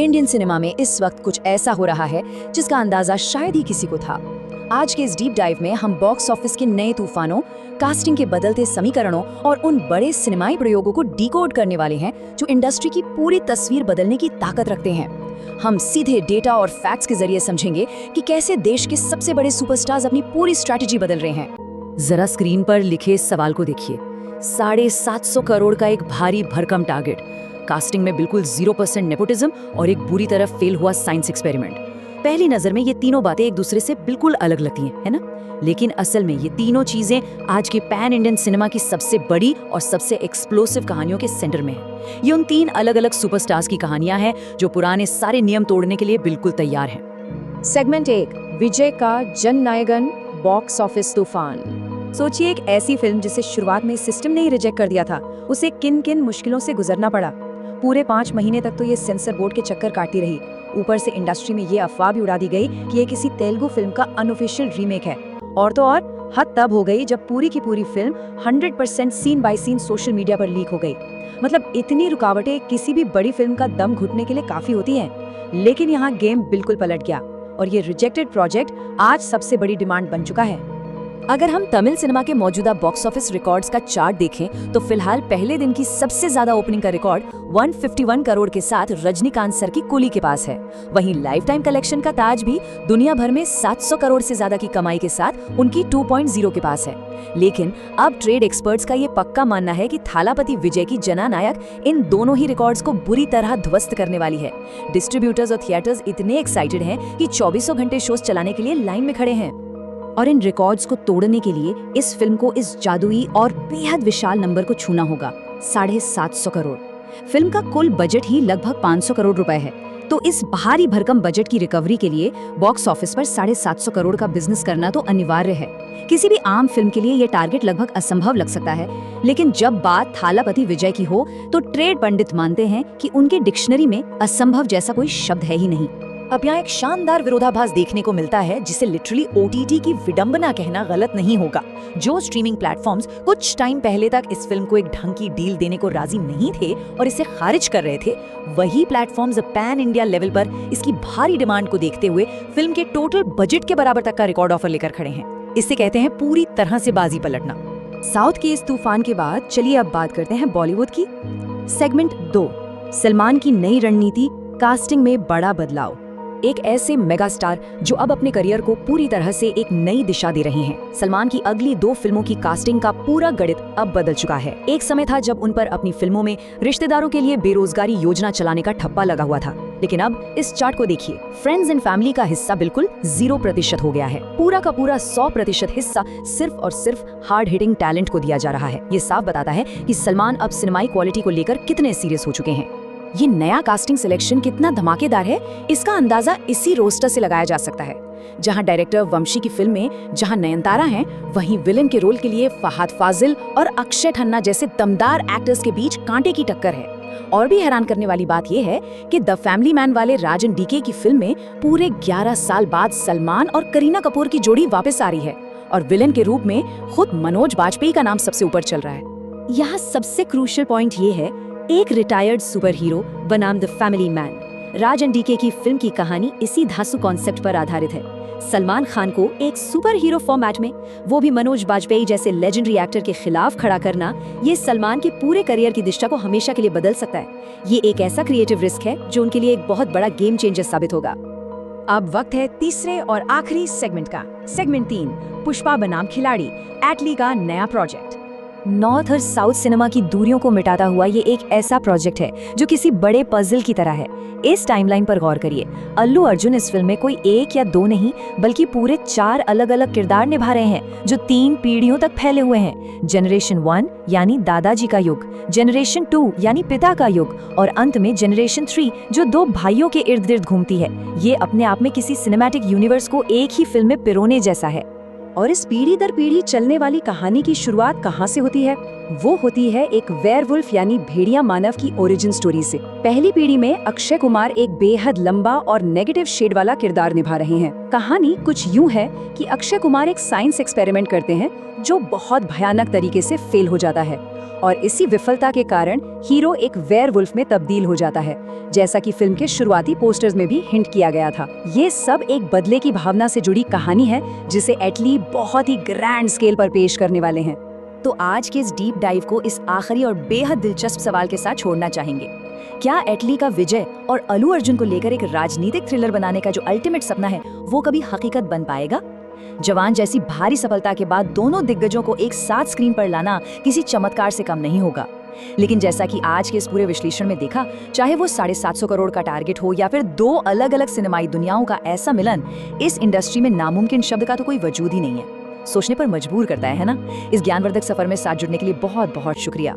Indian cinema में इस वक्त कुछ ऐसा हो रहा है जिसका अंदाजा शायद ही किसी को था। आज के इस डीप डाइव में हम बॉक्स ऑफिस के नए तूफानों, कास्टिंग के बदलते समीकरणों और उन बड़े सिनेमाई प्रयोगों को डिकोड करने वाले हैं जो इंडस्ट्री की पूरी तस्वीर बदलने की ताकत रखते हैं। हम सीधे डेटा और फैक्ट्स के जरिए समझेंगे कि कैसे देश के सबसे बड़े सुपरस्टार्स अपनी पूरी स्ट्रैटेजी बदल रहे हैं। जरा स्क्रीन पर लिखे इस सवाल को देखिए। 750 करोड़ का एक भारी भरकम टारगेट, कास्टिंग में बिल्कुल 0% नेपोटिज्म और एक बुरी तरह फेल हुआ साइंस एक्सपेरिमेंट। पहली नजर में ये तीनों बातें एक दूसरे से बिल्कुल अलग लगती हैं, है ना? लेकिन असल में ये तीनों चीजें आज के पैन इंडियन सिनेमा की सबसे बड़ी और सबसे एक्सप्लोसिव कहानियों के सेंटर में है। ये उन 3 अलग अलग सुपरस्टार्स की कहानियां हैं जो पुराने सारे नियम तोड़ने के लिए बिल्कुल तैयार हैं। सेगमेंट 1, विजय का जननायकन बॉक्स ऑफिस तूफान। सोचिए, एक ऐसी फिल्म जिसे शुरुआत में सिस्टम ने ही रिजेक्ट कर दिया था, उसे किन किन मुश्किलों से गुजरना पड़ा। पूरे 5 महीने तक तो ये सेंसर बोर्ड के चक्कर काटती रही। ऊपर से इंडस्ट्री में ये अफवाह भी उड़ा दी गई कि ये किसी तेलुगु फिल्म का अनऑफिशियल रीमेक है। और तो और हद तब हो गई जब पूरी की पूरी film 100% scene by scene social media पर लीक हो गई। मतलब इतनी रुकावटें किसी भी बड़ी फिल्म का दम घुटने के लिए काफी होती हैं। लेकिन यहाँ गेम बिल्कुल पलट गया और ये रिजेक्टेड प्रोजेक्ट आज सबसे बड़ी डिमांड बन चुका है। अगर हम तमिल सिनेमा के मौजूदा बॉक्स ऑफिस रिकॉर्ड्स का चार्ट देखें तो फिलहाल पहले दिन की सबसे ज्यादा ओपनिंग का रिकॉर्ड 151 करोड़ के साथ रजनीकांत सर की कूली के पास है। वहीं लाइफ टाइम कलेक्शन का ताज भी दुनिया भर में 700 करोड़ से ज्यादा की कमाई के साथ उनकी 2.0 के पास है। लेकिन अब ट्रेड एक्सपर्ट्स का ये पक्का मानना है कि थालापति विजय की जननायक इन दोनों ही रिकॉर्ड्स को बुरी तरह ध्वस्त करने वाली है। डिस्ट्रीब्यूटर्स और थिएटर्स इतने एक्साइटेड हैं कि 24 घंटे शोज चलाने के लिए लाइन में खड़े हैं। और इन रिकॉर्ड्स को तोड़ने के लिए इस फिल्म को इस जादुई और बेहद विशाल नंबर को छूना होगा, 750 करोड़। फिल्म का कुल बजट ही लगभग 500 करोड़ रुपए है। तो इस भारी भरकम बजट की रिकवरी के लिए बॉक्स ऑफिस पर 750 करोड़ का बिजनेस करना तो अनिवार्य है। किसी भी आम फिल्म के लिए यह टारगेट लगभग असंभव लग सकता है, लेकिन जब बात थालापति विजय की हो तो ट्रेड पंडित मानते हैं कि उनके डिक्शनरी में असंभव जैसा कोई शब्द है ही नहीं। अब यहाँ एक शानदार विरोधाभास देखने को मिलता है जिसे लिटरली ओटीटी की विडंबना कहना गलत नहीं होगा। जो स्ट्रीमिंग प्लेटफॉर्म्स कुछ टाइम पहले तक इस फिल्म को एक ढंग की डील देने को राजी नहीं थे और इसे खारिज कर रहे थे, वही प्लेटफॉर्म्स पैन इंडिया लेवल पर इसकी भारी डिमांड को देखते हुए फिल्म के टोटल बजट के बराबर तक का रिकॉर्ड ऑफर लेकर खड़े हैं। इसे कहते हैं पूरी तरह से बाजी पलटना। साउथ के इस तूफान के बाद चलिए अब बात करते हैं बॉलीवुड की। सेगमेंट 2, सलमान की नई रणनीति, कास्टिंग में बड़ा बदलाव। एक ऐसे मेगा स्टार जो अब अपने करियर को पूरी तरह से एक नई दिशा दे रहे हैं। सलमान की अगली 2 फिल्मों की कास्टिंग का पूरा गणित अब बदल चुका है। एक समय था जब उन पर अपनी फिल्मों में रिश्तेदारों के लिए बेरोजगारी योजना चलाने का ठप्पा लगा हुआ था, लेकिन अब इस चार्ट को देखिए। फ्रेंड्स एंड फैमिली का हिस्सा बिल्कुल 0% हो गया है। पूरा का पूरा 100% हिस्सा सिर्फ और सिर्फ हार्ड हिटिंग टैलेंट को दिया जा रहा है। ये साफ बताता है कि सलमान अब सिनेमाई क्वालिटी को लेकर कितने सीरियस हो चुके हैं। ये नया कास्टिंग सिलेक्शन कितना धमाकेदार है, इसका अंदाजा इसी रोस्टर से लगाया जा सकता है। जहां डायरेक्टर वंशी की फिल्म में जहां नयनतारा हैं, वहीं विलन के रोल के लिए फहाद फाजिल और अक्षय खन्ना जैसे दमदार एक्टर्स के बीच कांटे की टक्कर है। और भी हैरान करने वाली बात यह है कि द फैमिली मैन वाले राजन डीके की फिल्म में पूरे 11 साल बाद सलमान और करीना कपूर की जोड़ी वापस आ रही है और विलन के रूप में खुद मनोज बाजपेयी का नाम सबसे ऊपर चल रहा है। यहाँ सबसे क्रूशियल पॉइंट ये है, एक रिटायर्ड सुपर हीरो बनाम the family man. Rajan DK की फिल्म की कहानी इसी धांसू कॉन्सेप्ट पर आधारित है। सलमान खान को एक सुपर हीरो फॉर्मेट में, वो भी मनोज बाजपेयी जैसे लेजेंडरी एक्टर के खिलाफ खड़ा करना, ये सलमान के पूरे करियर की दिशा को हमेशा के लिए बदल सकता है। ये एक ऐसा क्रिएटिव रिस्क है जो उनके लिए एक बहुत बड़ा गेम चेंजर साबित होगा। अब वक्त है तीसरे और आखिरी सेगमेंट का। सेगमेंट 3, पुष्पा बनाम खिलाड़ी, एटली का नया प्रोजेक्ट। नॉर्थ और साउथ सिनेमा की दूरियों को मिटाता हुआ ये एक ऐसा प्रोजेक्ट है जो किसी बड़े पजल की तरह है। इस टाइमलाइन पर गौर करिए। अल्लू अर्जुन इस फिल्म में कोई 1 या 2 नहीं बल्कि पूरे 4 अलग अलग किरदार निभा रहे हैं जो 3 पीढ़ियों तक फैले हुए हैं। जनरेशन 1 यानी दादाजी का युग, जनरेशन 2 यानी पिता का युग और अंत में जनरेशन 3 जो 2 भाइयों के इर्द गिर्द घूमती है। ये अपने आप में किसी सिनेमैटिक यूनिवर्स को एक ही फिल्म में पिरोने जैसा है। और इस पीढ़ी दर पीढ़ी चलने वाली कहानी की शुरुआत कहाँ से होती है? वो होती है एक वेयरवुल्फ यानी भेड़िया मानव की ओरिजिन स्टोरी से। पहली पीढ़ी में अक्षय कुमार एक बेहद लंबा और नेगेटिव शेड वाला किरदार निभा रहे हैं। कहानी कुछ यूं है कि अक्षय कुमार एक साइंस एक्सपेरिमेंट करते हैं जो बहुत भयानक तरीके से फेल हो जाता है और इसी विफलता के कारण हीरो एक वेयरवुल्फ में तब्दील हो जाता है, जैसा कि फिल्म के शुरुआती पोस्टर्स में भी हिंट किया गया था। ये सब एक बदले की भावना से जुड़ी कहानी है जिसे एटली बहुत ही ग्रैंड स्केल पर पेश करने वाले हैं। तो आज के इस डीप डाइव को इस आखिरी और बेहद दिलचस्प सवाल के साथ छोड़ना चाहेंगे। क्या एटली का विजय और अल्लू अर्जुन को लेकर एक राजनीतिक थ्रिलर बनाने का जो अल्टीमेट सपना है वो कभी हकीकत बन पाएगा? जवान जैसी भारी सफलता के बाद दोनों दिग्गजों को एक साथ स्क्रीन पर लाना किसी चमत्कार से कम नहीं होगा। लेकिन जैसा कि आज के इस पूरे विश्लेषण में देखा, चाहे वो 750 करोड़ का टारगेट हो या फिर दो अलग अलग सिनेमाई दुनियाओं का ऐसा मिलन, इस इंडस्ट्री में नामुमकिन शब्द का तो कोई वजूद ही नहीं है। सोचने पर मजबूर करता है ना? इस ज्ञानवर्धक सफर में साथ जुड़ने के लिए बहुत बहुत शुक्रिया।